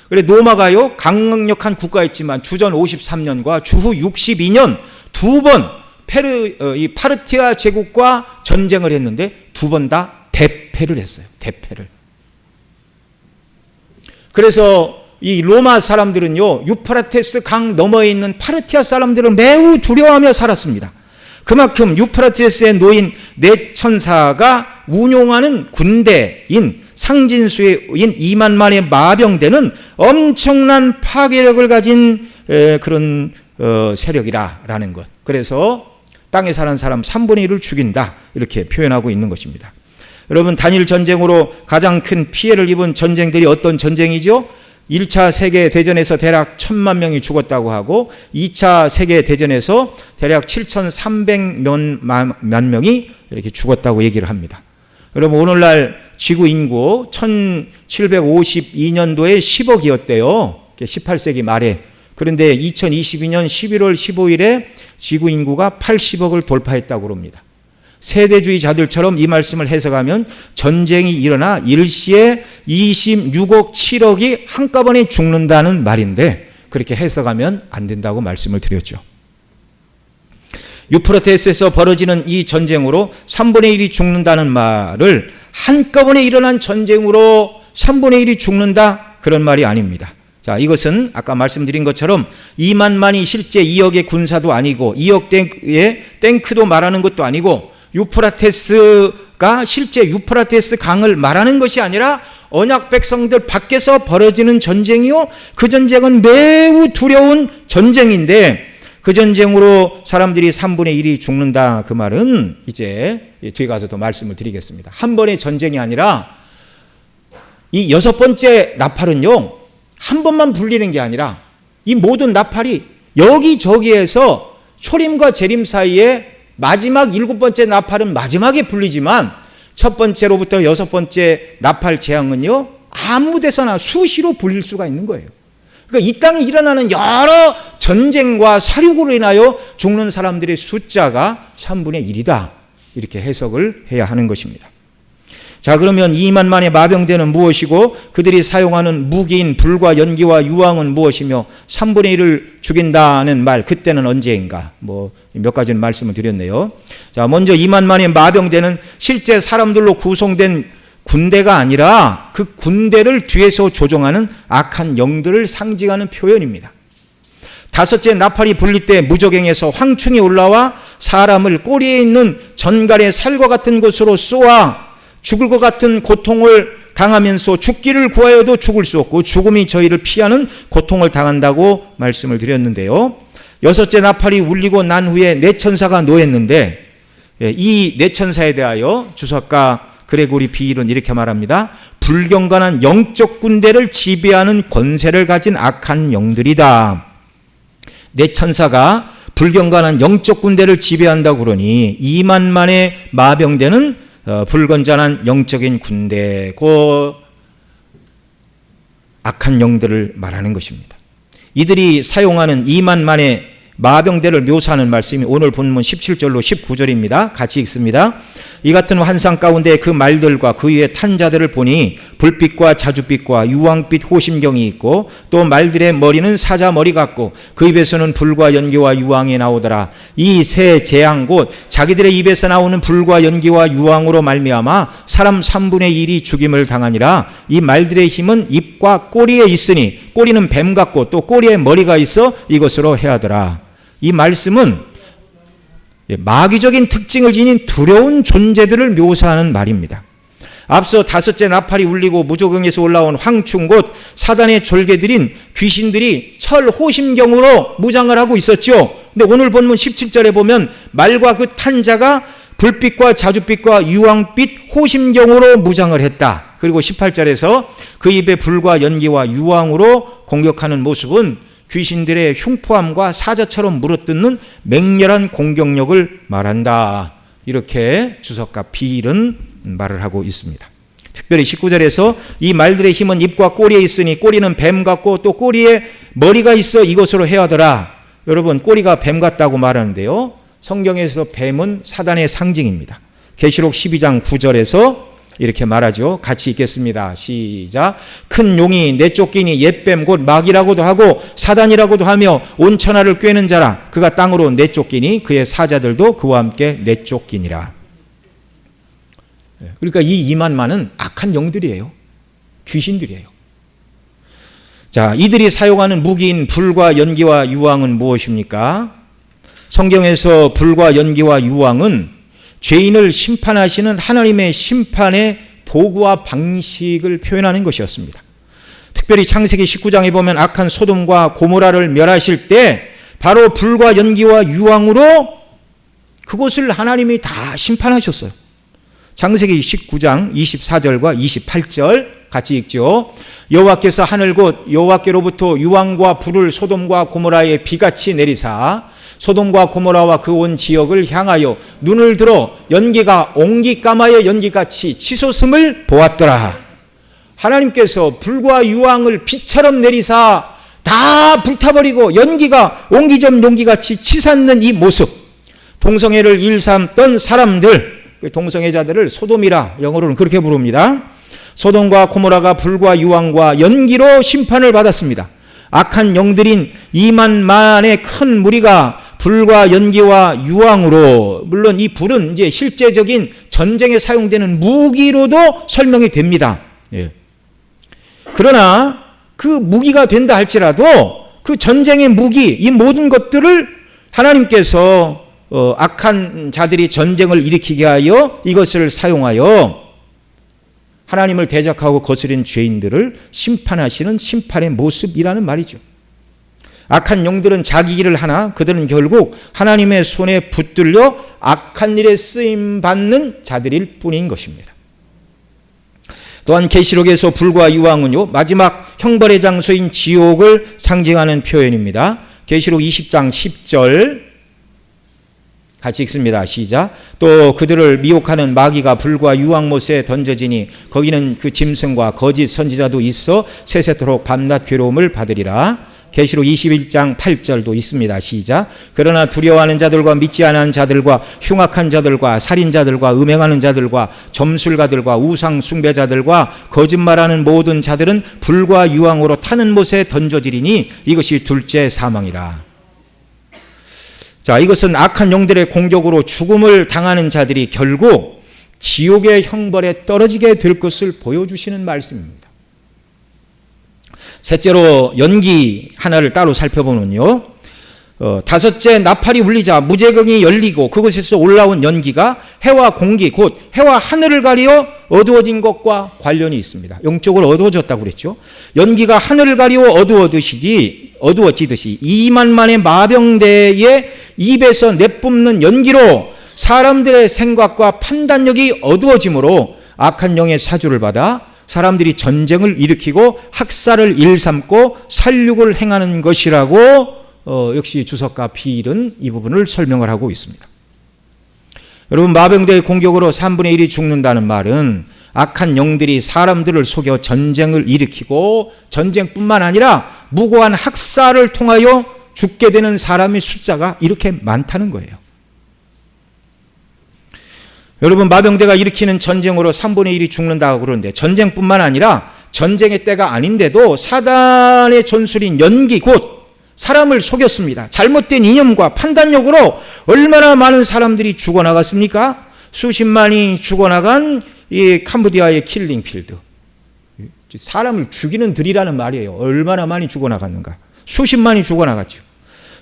그래, 로마가요, 강력한 국가였지만 주전 53년과 주후 62년 두 번 이 파르티아 제국과 전쟁을 했는데 두 번 다 대패를 했어요. 대패를. 그래서 이 로마 사람들은요, 유프라테스 강 너머에 있는 파르티아 사람들을 매우 두려워하며 살았습니다. 그만큼 유프라테스에 놓인 네 천사가 운용하는 군대인 상진수인 2만만의 마병대는 엄청난 파괴력을 가진 그런 세력이라는 것. 그래서 땅에 사는 사람 3분의 1을 죽인다, 이렇게 표현하고 있는 것입니다. 여러분, 단일 전쟁으로 가장 큰 피해를 입은 전쟁들이 어떤 전쟁이죠? 1차 세계대전에서 대략 1000만 명이 죽었다고 하고 2차 세계대전에서 대략 7300만 명이 이렇게 죽었다고 얘기를 합니다. 여러분, 오늘날 지구 인구 1752년도에 10억이었대요. 18세기 말에. 그런데 2022년 11월 15일에 지구 인구가 80억을 돌파했다고 합니다. 세대주의자들처럼 이 말씀을 해석하면 전쟁이 일어나 일시에 26억 7억이 한꺼번에 죽는다는 말인데, 그렇게 해석하면 안 된다고 말씀을 드렸죠. 유프라테스에서 벌어지는 이 전쟁으로 3분의 1이 죽는다는 말을 한꺼번에 일어난 전쟁으로 3분의 1이 죽는다, 그런 말이 아닙니다. 자, 이것은 아까 말씀드린 것처럼 2만만이 실제 2억의 군사도 아니고 2억 땡의 탱크도 말하는 것도 아니고 유프라테스가 실제 유프라테스 강을 말하는 것이 아니라 언약 백성들 밖에서 벌어지는 전쟁이요, 그 전쟁은 매우 두려운 전쟁인데, 그 전쟁으로 사람들이 3분의 1이 죽는다, 그 말은 이제 뒤에 가서도 말씀을 드리겠습니다. 한 번의 전쟁이 아니라 이 여섯 번째 나팔은요, 한 번만 불리는 게 아니라 이 모든 나팔이 여기저기에서 초림과 재림 사이에 마지막 7번째 나팔은 마지막에 불리지만 첫 번째로부터 6번째 나팔 재앙은요, 아무 데서나 수시로 불릴 수가 있는 거예요. 그러니까 이 땅에 일어나는 여러 전쟁과 사륙으로 인하여 죽는 사람들의 숫자가 3분의 1이다. 이렇게 해석을 해야 하는 것입니다. 자, 그러면 2만 만의 마병대는 무엇이고 그들이 사용하는 무기인 불과 연기와 유황은 무엇이며 3분의 1을 죽인다는 말, 그때는 언제인가? 몇 가지는 말씀을 드렸네요. 자, 먼저 2만 만의 마병대는 실제 사람들로 구성된 군대가 아니라 그 군대를 뒤에서 조종하는 악한 영들을 상징하는 표현입니다. 다섯째 나팔이 불릴 때 무저갱에서 황충이 올라와 사람을 꼬리에 있는 전갈의 살과 같은 곳으로 쏘아 죽을 것 같은 고통을 당하면서 죽기를 구하여도 죽을 수 없고 죽음이 저희를 피하는 고통을 당한다고 말씀을 드렸는데요. 여섯째 나팔이 울리고 난 후에 네 천사가 노했는데 이 네 천사에 대하여 주석가 그레고리 비일은 이렇게 말합니다. 불경건한 영적 군대를 지배하는 권세를 가진 악한 영들이다. 네 천사가 불경건한 영적 군대를 지배한다고 그러니 2만 만의 마병대는 불건전한 영적인 군대고 악한 영들을 말하는 것입니다. 이들이 사용하는 2만 만의 마병대를 묘사하는 말씀이 오늘 본문 17절로 19절입니다. 같이 읽습니다. 이 같은 환상 가운데 그 말들과 그 위에 탄 자들을 보니 불빛과 자줏빛과 유황빛 호심경이 있고 또 말들의 머리는 사자 머리 같고 그 입에서는 불과 연기와 유황이 나오더라. 이 세 재앙 곧 자기들의 입에서 나오는 불과 연기와 유황으로 말미암아 사람 3분의 1이 죽임을 당하니라. 이 말들의 힘은 입과 꼬리에 있으니 꼬리는 뱀 같고 또 꼬리에 머리가 있어 이것으로 해하더라. 이 말씀은 마귀적인 특징을 지닌 두려운 존재들을 묘사하는 말입니다. 앞서 다섯째 나팔이 울리고 무저갱에서 올라온 황충 곧 사단의 졸개들인 귀신들이 철 호심경으로 무장을 하고 있었죠. 근데 오늘 본문 17절에 보면 말과 그 탄자가 불빛과 자줏빛과 유황빛 호심경으로 무장을 했다. 그리고 18절에서 그 입에 불과 연기와 유황으로 공격하는 모습은 귀신들의 흉포함과 사자처럼 물어뜯는 맹렬한 공격력을 말한다. 이렇게 주석가 비일은 말을 하고 있습니다. 특별히 19절에서 이 말들의 힘은 입과 꼬리에 있으니 꼬리는 뱀 같고 또 꼬리에 머리가 있어 이것으로 해하더라. 여러분, 꼬리가 뱀 같다고 말하는데요. 성경에서 뱀은 사단의 상징입니다. 계시록 12장 9절에서 이렇게 말하죠. 같이 읽겠습니다. 시작. 큰 용이 내쫓기니 옛뱀 곧 마귀라고도 하고 사단이라고도 하며 온 천하를 꿰는 자라. 그가 땅으로 내쫓기니 그의 사자들도 그와 함께 내쫓기니라. 그러니까 이 2만만은 악한 영들이에요. 귀신들이에요. 자, 이들이 사용하는 무기인 불과 연기와 유황은 무엇입니까? 성경에서 불과 연기와 유황은 죄인을 심판하시는 하나님의 심판의 도구와 방식을 표현하는 것이었습니다. 특별히 창세기 19장에 보면 악한 소돔과 고모라를 멸하실 때 바로 불과 연기와 유황으로 그것을 하나님이 다 심판하셨어요. 창세기 19장 24절과 28절 같이 읽죠. 여호와께서 하늘 곧 여호와께로부터 유황과 불을 소돔과 고모라에 비같이 내리사 소돔과 고모라와 그 온 지역을 향하여 눈을 들어 연기가 옹기 까마의 연기같이 치솟음을 보았더라. 하나님께서 불과 유황을 비처럼 내리사 다 불타버리고 연기가 옹기점 용기같이 치솟는 이 모습, 동성애를 일삼던 사람들, 동성애자들을 소돔이라 영어로는 그렇게 부릅니다. 소돔과 고모라가 불과 유황과 연기로 심판을 받았습니다. 악한 영들인 2만 만의 큰 무리가 불과 연기와 유황으로, 물론 이 불은 이제 실제적인 전쟁에 사용되는 무기로도 설명이 됩니다. 예. 그러나 그 무기가 된다 할지라도 그 전쟁의 무기, 이 모든 것들을 하나님께서 악한 자들이 전쟁을 일으키게 하여 이것을 사용하여 하나님을 대적하고 거스린 죄인들을 심판하시는 심판의 모습이라는 말이죠. 악한 영들은 자기 일을 하나 그들은 결국 하나님의 손에 붙들려 악한 일에 쓰임받는 자들일 뿐인 것입니다. 또한 계시록에서 불과 유황은요, 마지막 형벌의 장소인 지옥을 상징하는 표현입니다. 계시록 20장 10절 같이 읽습니다. 시작. 또 그들을 미혹하는 마귀가 불과 유황못에 던져지니 거기는 그 짐승과 거짓 선지자도 있어 세세토록 밤낮 괴로움을 받으리라. 계시록 21장 8절도 있습니다. 시작. 그러나 두려워하는 자들과 믿지 않은 자들과 흉악한 자들과 살인자들과 음행하는 자들과 점술가들과 우상 숭배자들과 거짓말하는 모든 자들은 불과 유황으로 타는 못에 던져지리니 이것이 둘째 사망이라. 자, 이것은 악한 영들의 공격으로 죽음을 당하는 자들이 결국 지옥의 형벌에 떨어지게 될 것을 보여주시는 말씀입니다. 셋째로 연기 하나를 따로 살펴보면요, 다섯째 나팔이 울리자 무제경이 열리고 그것에서 올라온 연기가 해와 공기 곧 해와 하늘을 가리어 어두워진 것과 관련이 있습니다. 영적으로 어두워졌다고 그랬죠. 연기가 하늘을 가리워 어두워지듯이 2만만의 마병대의 입에서 내뿜는 연기로 사람들의 생각과 판단력이 어두워지므로 악한 영의 사주를 받아 사람들이 전쟁을 일으키고 학살을 일삼고 살육을 행하는 것이라고 역시 주석가 비일은 이 부분을 설명을 하고 있습니다. 여러분, 마병대의 공격으로 3분의 1이 죽는다는 말은 악한 영들이 사람들을 속여 전쟁을 일으키고 전쟁뿐만 아니라 무고한 학살을 통하여 죽게 되는 사람의 숫자가 이렇게 많다는 거예요. 여러분, 마병대가 일으키는 전쟁으로 3분의 1이 죽는다고 그러는데 전쟁뿐만 아니라 전쟁의 때가 아닌데도 사단의 전술인 연기 곧 사람을 속였습니다. 잘못된 이념과 판단력으로 얼마나 많은 사람들이 죽어나갔습니까? 수십만이 죽어나간 이 캄보디아의 킬링필드. 사람을 죽이는 들이라는 말이에요. 얼마나 많이 죽어나갔는가. 수십만이 죽어나갔죠.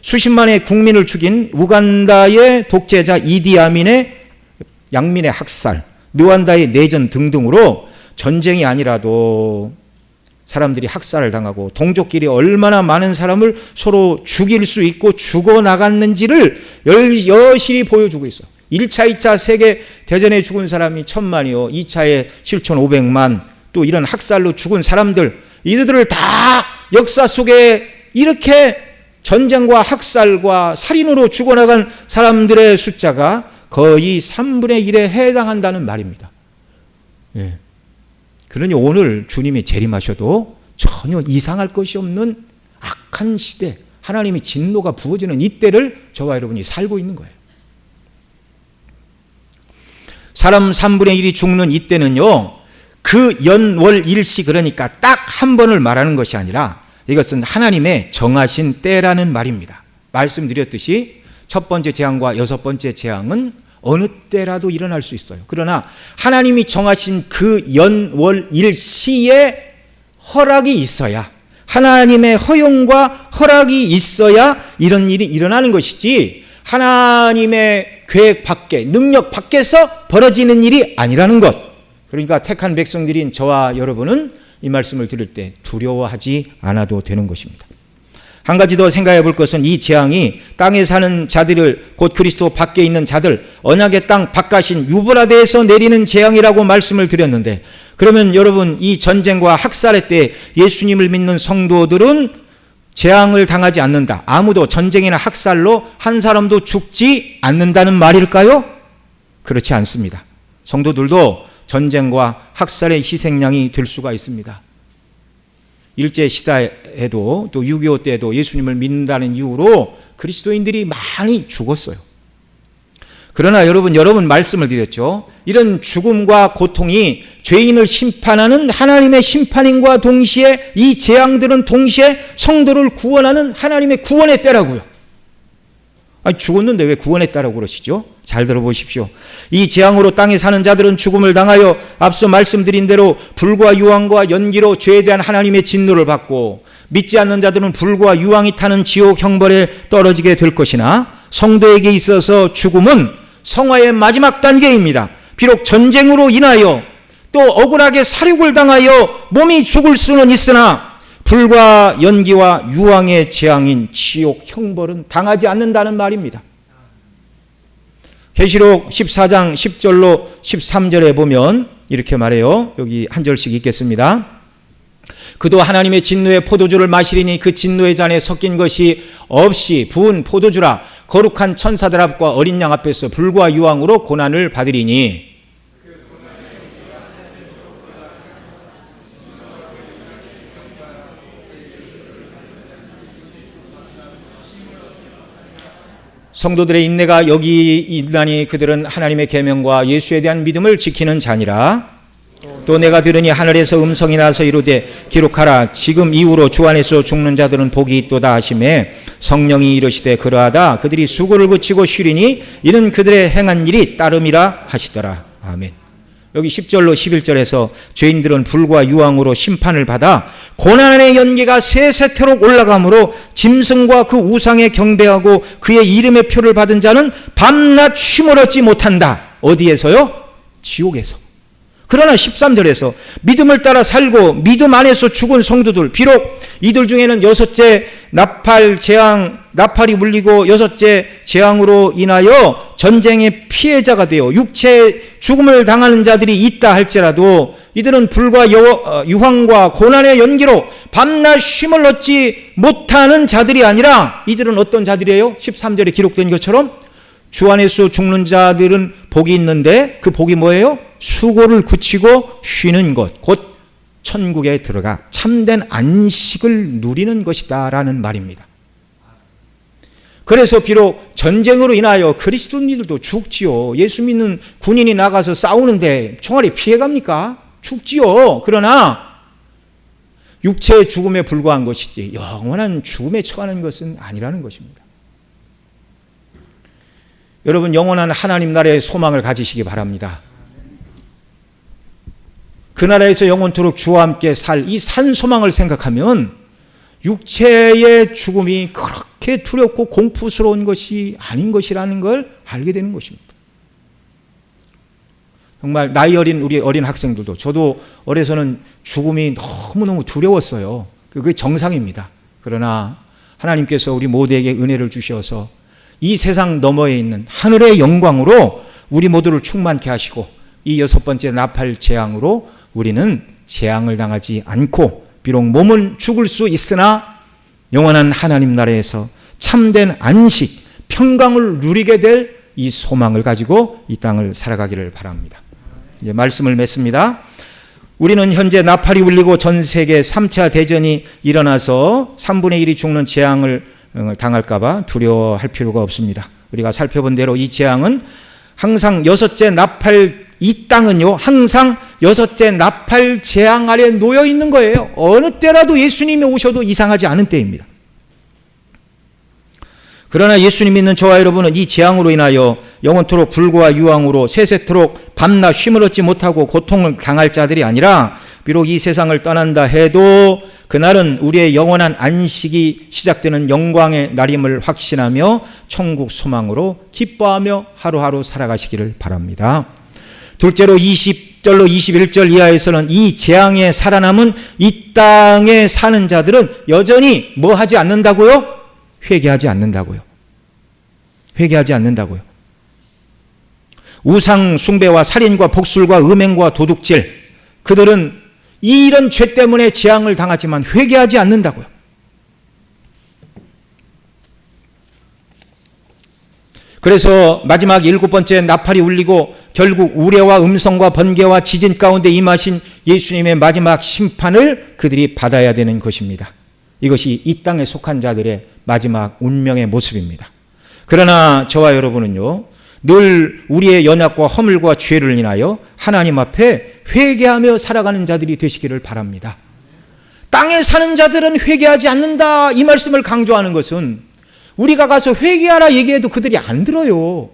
수십만의 국민을 죽인 우간다의 독재자 이디아민의 양민의 학살, 르완다의 내전 등등으로 전쟁이 아니라도 사람들이 학살을 당하고 동족끼리 얼마나 많은 사람을 서로 죽일 수 있고 죽어나갔는지를 여실히 보여주고 있어요. 1차, 2차 세계대전에 죽은 사람이 1000만이요. 2차에 7500만, 또 이런 학살로 죽은 사람들, 이들을 다 역사 속에 이렇게 전쟁과 학살과 살인으로 죽어나간 사람들의 숫자가 거의 3분의 1에 해당한다는 말입니다. 예. 그러니 오늘 주님이 재림하셔도 전혀 이상할 것이 없는 악한 시대, 하나님의 진노가 부어지는 이때를 저와 여러분이 살고 있는 거예요. 사람 3분의 1이 죽는 이때는요, 그 연월 일시, 그러니까 딱 한 번을 말하는 것이 아니라 이것은 하나님의 정하신 때라는 말입니다. 말씀드렸듯이 첫 번째 재앙과 여섯 번째 재앙은 어느 때라도 일어날 수 있어요. 그러나 하나님이 정하신 그 연월 일시에 허락이 있어야, 하나님의 허용과 허락이 있어야 이런 일이 일어나는 것이지 하나님의 계획 밖에, 능력 밖에서 벌어지는 일이 아니라는 것. 그러니까 택한 백성들인 저와 여러분은 이 말씀을 들을 때 두려워하지 않아도 되는 것입니다. 한 가지 더 생각해 볼 것은 이 재앙이 땅에 사는 자들을, 곧 그리스도 밖에 있는 자들, 언약의 땅 바깥인 유브라데에서 내리는 재앙이라고 말씀을 드렸는데, 그러면 여러분, 이 전쟁과 학살의 때 예수님을 믿는 성도들은 재앙을 당하지 않는다, 아무도 전쟁이나 학살로 한 사람도 죽지 않는다는 말일까요? 그렇지 않습니다. 성도들도 전쟁과 학살의 희생양이 될 수가 있습니다. 일제시대에도 또 6.25 때에도 예수님을 믿는다는 이유로 그리스도인들이 많이 죽었어요. 그러나 여러분 말씀을 드렸죠. 이런 죽음과 고통이 죄인을 심판하는 하나님의 심판인과 동시에 이 재앙들은 동시에 성도를 구원하는 하나님의 구원의 때라고요. 아니, 죽었는데 왜 구원의 때라고 그러시죠? 잘 들어보십시오. 이 재앙으로 땅에 사는 자들은 죽음을 당하여 앞서 말씀드린 대로 불과 유황과 연기로 죄에 대한 하나님의 진노를 받고, 믿지 않는 자들은 불과 유황이 타는 지옥 형벌에 떨어지게 될 것이나, 성도에게 있어서 죽음은 성화의 마지막 단계입니다. 비록 전쟁으로 인하여 또 억울하게 살육을 당하여 몸이 죽을 수는 있으나 불과 연기와 유황의 재앙인 지옥 형벌은 당하지 않는다는 말입니다. 계시록 14장 10절로 13절에 보면 이렇게 말해요. 여기 한 절씩 읽겠습니다. 그도 하나님의 진노의 포도주를 마시리니 그 진노의 잔에 섞인 것이 없이 부은 포도주라. 거룩한 천사들 앞과 어린 양 앞에서 불과 유황으로 고난을 받으리니, 성도들의 인내가 여기 있나니 그들은 하나님의 계명과 예수에 대한 믿음을 지키는 자니라. 또 내가 들으니 하늘에서 음성이 나서 이르되 기록하라. 지금 이후로 주 안에서 죽는 자들은 복이 있도다 하시매 성령이 이르시되 그러하다. 그들이 수고를 그치고 쉬리니 이는 그들의 행한 일이 따름이라 하시더라. 아멘. 여기 10절로 11절에서 죄인들은 불과 유황으로 심판을 받아 고난의 연기가 세세토록 올라가므로 짐승과 그 우상에 경배하고 그의 이름의 표를 받은 자는 밤낮 쉼을 얻지 못한다. 어디에서요? 지옥에서. 그러나 13절에서 믿음을 따라 살고 믿음 안에서 죽은 성도들, 비록 이들 중에는 여섯째 나팔이 물리고 여섯째 재앙으로 인하여 전쟁의 피해자가 되어 육체의 죽음을 당하는 자들이 있다 할지라도 이들은 불과 유황과 고난의 연기로 밤낮 쉼을 얻지 못하는 자들이 아니라 이들은 어떤 자들이에요? 13절에 기록된 것처럼 주 안에서 죽는 자들은 복이 있는데 그 복이 뭐예요? 수고를 그치고 쉬는 것, 곧 천국에 들어가 참된 안식을 누리는 것이다 라는 말입니다. 그래서 비록 전쟁으로 인하여 그리스도인들도 죽지요. 예수 믿는 군인이 나가서 싸우는데 총알이 피해갑니까? 죽지요. 그러나 육체의 죽음에 불과한 것이지 영원한 죽음에 처하는 것은 아니라는 것입니다. 여러분, 영원한 하나님 나라의 소망을 가지시기 바랍니다. 그 나라에서 영원토록 주와 함께 살 이 산 소망을 생각하면 육체의 죽음이 그렇게 두렵고 공포스러운 것이 아닌 것이라는 걸 알게 되는 것입니다. 정말 나이 어린 우리 어린 학생들도, 저도 어려서는 죽음이 너무너무 두려웠어요. 그게 정상입니다. 그러나 하나님께서 우리 모두에게 은혜를 주셔서 이 세상 너머에 있는 하늘의 영광으로 우리 모두를 충만케 하시고 이 여섯 번째 나팔 재앙으로 우리는 재앙을 당하지 않고 비록 몸은 죽을 수 있으나 영원한 하나님 나라에서 참된 안식, 평강을 누리게 될 이 소망을 가지고 이 땅을 살아가기를 바랍니다. 이제 말씀을 맺습니다. 우리는 현재 나팔이 울리고 전 세계 3차 대전이 일어나서 3분의 1이 죽는 재앙을 당할까 봐 두려워할 필요가 없습니다. 우리가 살펴본 대로 이 재앙은 항상 여섯째 나팔, 이 땅은요 항상 여섯째 나팔 재앙 아래 놓여 있는 거예요. 어느 때라도 예수님이 오셔도 이상하지 않은 때입니다. 그러나 예수님 믿는 저와 여러분은 이 재앙으로 인하여 영원토록 불과 유황으로 세세토록 밤낮 쉼을 얻지 못하고 고통을 당할 자들이 아니라 비록 이 세상을 떠난다 해도 그날은 우리의 영원한 안식이 시작되는 영광의 날임을 확신하며 천국 소망으로 기뻐하며 하루하루 살아가시기를 바랍니다. 둘째로 20절로 21절 이하에서는 이 재앙에 살아남은 이 땅에 사는 자들은 여전히 뭐 하지 않는다고요? 회개하지 않는다고요. 회개하지 않는다고요. 우상 숭배와 살인과 복술과 음행과 도둑질, 그들은 이런 죄 때문에 재앙을 당하지만 회개하지 않는다고요. 그래서 마지막 7번째 나팔이 울리고 결국 우레와 음성과 번개와 지진 가운데 임하신 예수님의 마지막 심판을 그들이 받아야 되는 것입니다. 이것이 이 땅에 속한 자들의 마지막 운명의 모습입니다. 그러나 저와 여러분은요, 늘 우리의 연약과 허물과 죄를 인하여 하나님 앞에 회개하며 살아가는 자들이 되시기를 바랍니다. 땅에 사는 자들은 회개하지 않는다, 이 말씀을 강조하는 것은 우리가 가서 회개하라 얘기해도 그들이 안 들어요.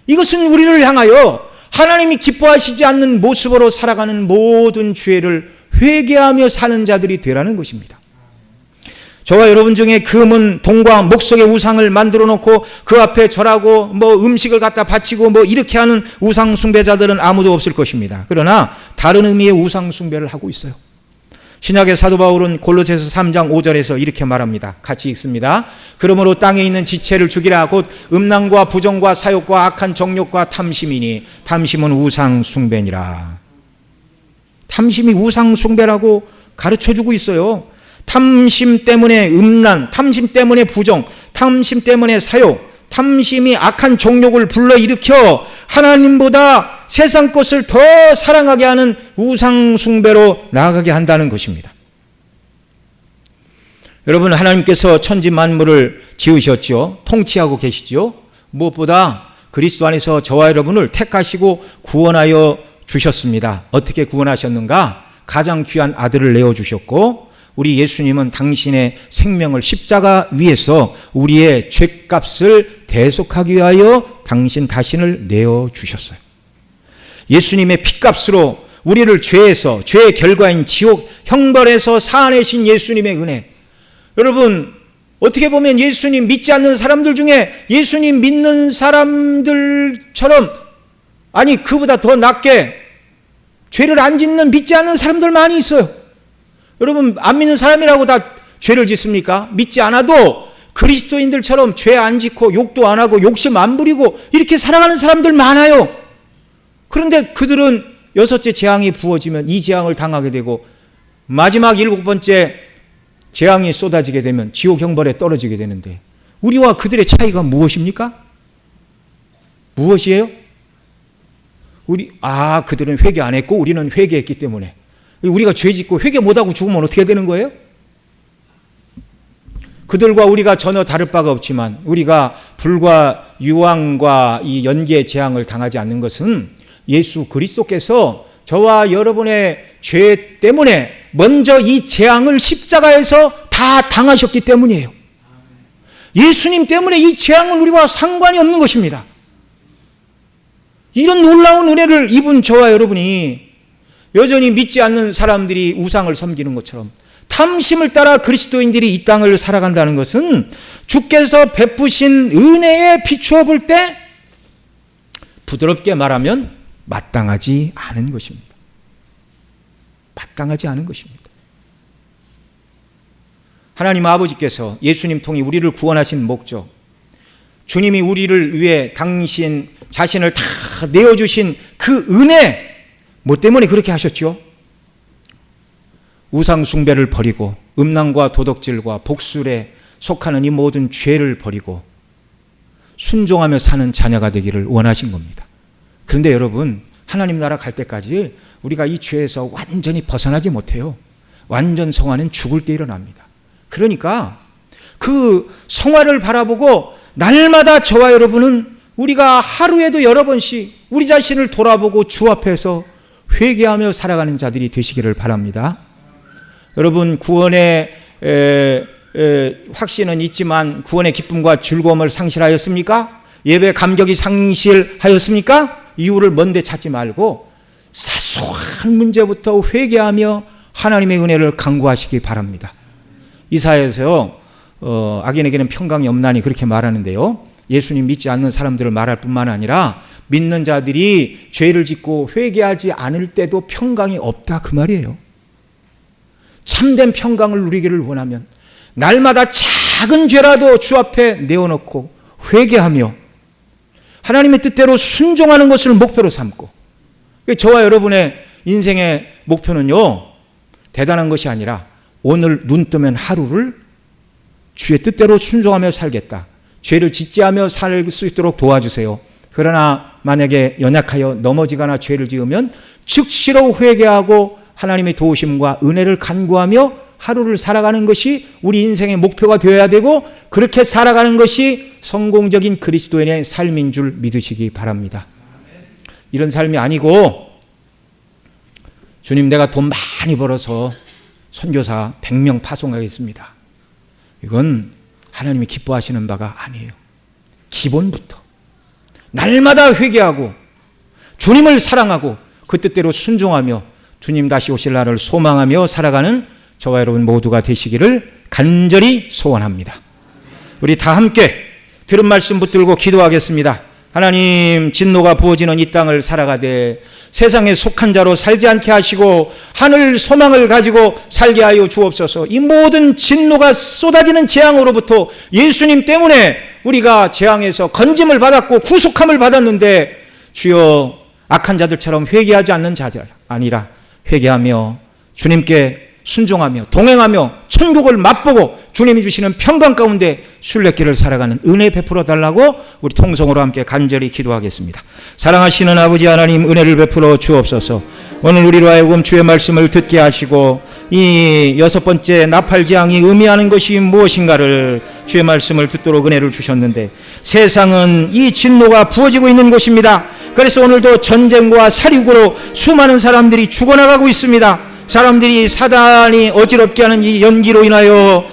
이것은 우리를 향하여 하나님이 기뻐하시지 않는 모습으로 살아가는 모든 죄를 회개하며 사는 자들이 되라는 것입니다. 저와 여러분 중에 금은 동과 목석의 우상을 만들어 놓고 그 앞에 절하고 뭐 음식을 갖다 바치고 뭐 이렇게 하는 우상 숭배자들은 아무도 없을 것입니다. 그러나 다른 의미의 우상 숭배를 하고 있어요. 신약의 사도 바울은 골로새서 3장 5절에서 이렇게 말합니다. 같이 읽습니다. 그러므로 땅에 있는 지체를 죽이라. 곧 음란과 부정과 사욕과 악한 정욕과 탐심이니 탐심은 우상 숭배니라. 탐심이 우상 숭배라고 가르쳐주고 있어요. 탐심 때문에 음란, 탐심 때문에 부정, 탐심 때문에 사욕, 탐심이 악한 정욕을 불러일으켜 하나님보다 세상 것을 더 사랑하게 하는 우상 숭배로 나아가게 한다는 것입니다. 여러분, 하나님께서 천지 만물을 지으셨죠. 통치하고 계시죠. 무엇보다 그리스도 안에서 저와 여러분을 택하시고 구원하여 주셨습니다. 어떻게 구원하셨는가? 가장 귀한 아들을 내어주셨고, 우리 예수님은 당신의 생명을 십자가 위에서 우리의 죄값을 대속하기 위하여 당신 자신을 내어주셨어요. 예수님의 피값으로 우리를 죄에서, 죄의 결과인 지옥 형벌에서 살아내신 예수님의 은혜. 여러분, 어떻게 보면 예수님 믿지 않는 사람들 중에 예수님 믿는 사람들처럼, 아니 그보다 더 낫게 죄를 안 짓는 믿지 않는 사람들 많이 있어요. 여러분, 안 믿는 사람이라고 다 죄를 짓습니까? 믿지 않아도 그리스도인들처럼 죄 안 짓고 욕도 안 하고 욕심 안 부리고 이렇게 살아가는 사람들 많아요. 그런데 그들은 여섯째 재앙이 부어지면 이 재앙을 당하게 되고, 마지막 일곱 번째 재앙이 쏟아지게 되면 지옥 형벌에 떨어지게 되는데, 우리와 그들의 차이가 무엇입니까? 무엇이에요? 그들은 회개 안 했고 우리는 회개했기 때문에, 우리가 죄 짓고 회개 못하고 죽으면 어떻게 되는 거예요? 그들과 우리가 전혀 다를 바가 없지만, 우리가 불과 유황과 이 연기의 재앙을 당하지 않는 것은 예수 그리스도께서 저와 여러분의 죄 때문에 먼저 이 재앙을 십자가에서 다 당하셨기 때문이에요. 예수님 때문에 이 재앙은 우리와 상관이 없는 것입니다. 이런 놀라운 은혜를 입은 저와 여러분이 여전히 믿지 않는 사람들이 우상을 섬기는 것처럼 탐심을 따라 그리스도인들이 이 땅을 살아간다는 것은 주께서 베푸신 은혜에 비추어 볼 때 부드럽게 말하면 마땅하지 않은 것입니다. 마땅하지 않은 것입니다. 하나님 아버지께서 예수님 통해 우리를 구원하신 목적, 주님이 우리를 위해 당신 자신을 다 내어주신 그 은혜, 뭐 때문에 그렇게 하셨죠? 우상 숭배를 버리고 음란과 도덕질과 복술에 속하는 이 모든 죄를 버리고 순종하며 사는 자녀가 되기를 원하신 겁니다. 그런데 여러분, 하나님 나라 갈 때까지 우리가 이 죄에서 완전히 벗어나지 못해요. 완전 성화는 죽을 때 일어납니다. 그러니까 그 성화를 바라보고 날마다 저와 여러분은 우리가 하루에도 여러 번씩 우리 자신을 돌아보고 주 앞에서 회개하며 살아가는 자들이 되시기를 바랍니다. 여러분, 구원의 확신은 있지만 구원의 기쁨과 즐거움을 상실하였습니까? 예배 감격이 상실하였습니까? 이유를 먼데 찾지 말고 사소한 문제부터 회개하며 하나님의 은혜를 간구하시기 바랍니다. 이사야에서요, 악인에게는 평강이 없나니 그렇게 말하는데요, 예수님 믿지 않는 사람들을 말할 뿐만 아니라 믿는 자들이 죄를 짓고 회개하지 않을 때도 평강이 없다, 그 말이에요. 참된 평강을 누리기를 원하면 날마다 작은 죄라도 주 앞에 내어놓고 회개하며 하나님의 뜻대로 순종하는 것을 목표로 삼고, 저와 여러분의 인생의 목표는요, 대단한 것이 아니라 오늘 눈 뜨면 하루를 주의 뜻대로 순종하며 살겠다, 죄를 짓지 않으며 살 수 있도록 도와주세요. 그러나 만약에 연약하여 넘어지거나 죄를 지으면 즉시로 회개하고 하나님의 도우심과 은혜를 간구하며 하루를 살아가는 것이 우리 인생의 목표가 되어야 되고, 그렇게 살아가는 것이 성공적인 그리스도인의 삶인 줄 믿으시기 바랍니다. 이런 삶이 아니고, 주님 내가 돈 많이 벌어서 선교사 100명 파송하겠습니다, 이건 하나님이 기뻐하시는 바가 아니에요. 기본부터 날마다 회개하고 주님을 사랑하고 그 뜻대로 순종하며 주님 다시 오실 날을 소망하며 살아가는 저와 여러분 모두가 되시기를 간절히 소원합니다. 우리 다 함께 들은 말씀 붙들고 기도하겠습니다. 하나님, 진노가 부어지는 이 땅을 살아가되 세상에 속한 자로 살지 않게 하시고 하늘 소망을 가지고 살게 하여 주옵소서. 이 모든 진노가 쏟아지는 재앙으로부터 예수님 때문에 우리가 재앙에서 건짐을 받았고 구속함을 받았는데, 주여 악한 자들처럼 회개하지 않는 자들 아니라 회개하며 주님께 순종하며 동행하며 천국을 맛보고 주님이 주시는 평강 가운데 순례길을 살아가는 은혜 베풀어 달라고 우리 통성으로 함께 간절히 기도하겠습니다. 사랑하시는 아버지 하나님, 은혜를 베풀어 주옵소서. 오늘 우리로 하여금 주의 말씀을 듣게 하시고 이 6번째 나팔지향이 의미하는 것이 무엇인가를 주의 말씀을 듣도록 은혜를 주셨는데, 세상은 이 진노가 부어지고 있는 곳입니다. 그래서 오늘도 전쟁과 살육으로 수많은 사람들이 죽어나가고 있습니다. 사람들이 사단이 어지럽게 하는 이 연기로 인하여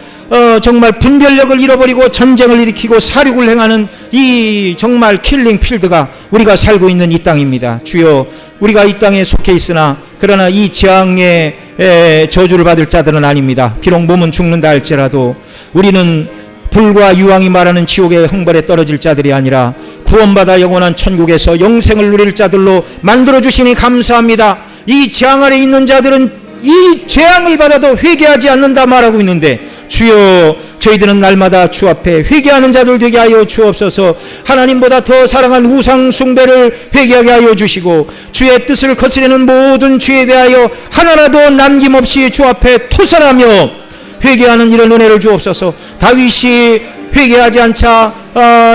정말 분별력을 잃어버리고 전쟁을 일으키고 살육을 행하는 이 정말 킬링 필드가 우리가 살고 있는 이 땅입니다. 주여, 우리가 이 땅에 속해 있으나 그러나 이 재앙의 저주를 받을 자들은 아닙니다. 비록 몸은 죽는다 할지라도 우리는 불과 유황이 말하는 지옥의 형벌에 떨어질 자들이 아니라 구원받아 영원한 천국에서 영생을 누릴 자들로 만들어주시니 감사합니다. 이 재앙 아래 있는 자들은 이 재앙을 받아도 회개하지 않는다 말하고 있는데, 주여, 저희들은 날마다 주 앞에 회개하는 자들 되게 하여 주옵소서. 하나님보다 더 사랑한 우상 숭배를 회개하게 하여 주시고, 주의 뜻을 거스르는 모든 죄에 대하여 하나라도 남김없이 주 앞에 토설하며 회개하는 이런 은혜를 주옵소서. 다윗이 회개하지 않자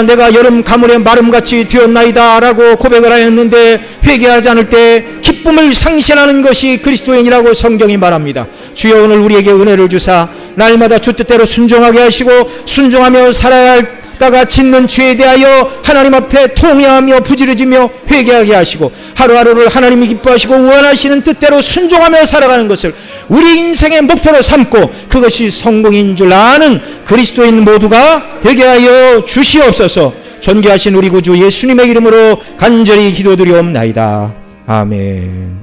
내가 여름 가물에 마름같이 되었나이다 라고 고백을 하였는데, 회개하지 않을 때 기쁨을 상실하는 것이 그리스도인이라고 성경이 말합니다. 주여, 오늘 우리에게 은혜를 주사 날마다 주 뜻대로 순종하게 하시고, 순종하며 살아가다가 짓는 죄에 대하여 하나님 앞에 통회하며 부지런지며 회개하게 하시고, 하루하루를 하나님이 기뻐하시고 원하시는 뜻대로 순종하며 살아가는 것을 우리 인생의 목표로 삼고 그것이 성공인 줄 아는 그리스도인 모두가 되게 하여 주시옵소서. 존귀하신 우리 구주 예수님의 이름으로 간절히 기도드리옵나이다. 아멘.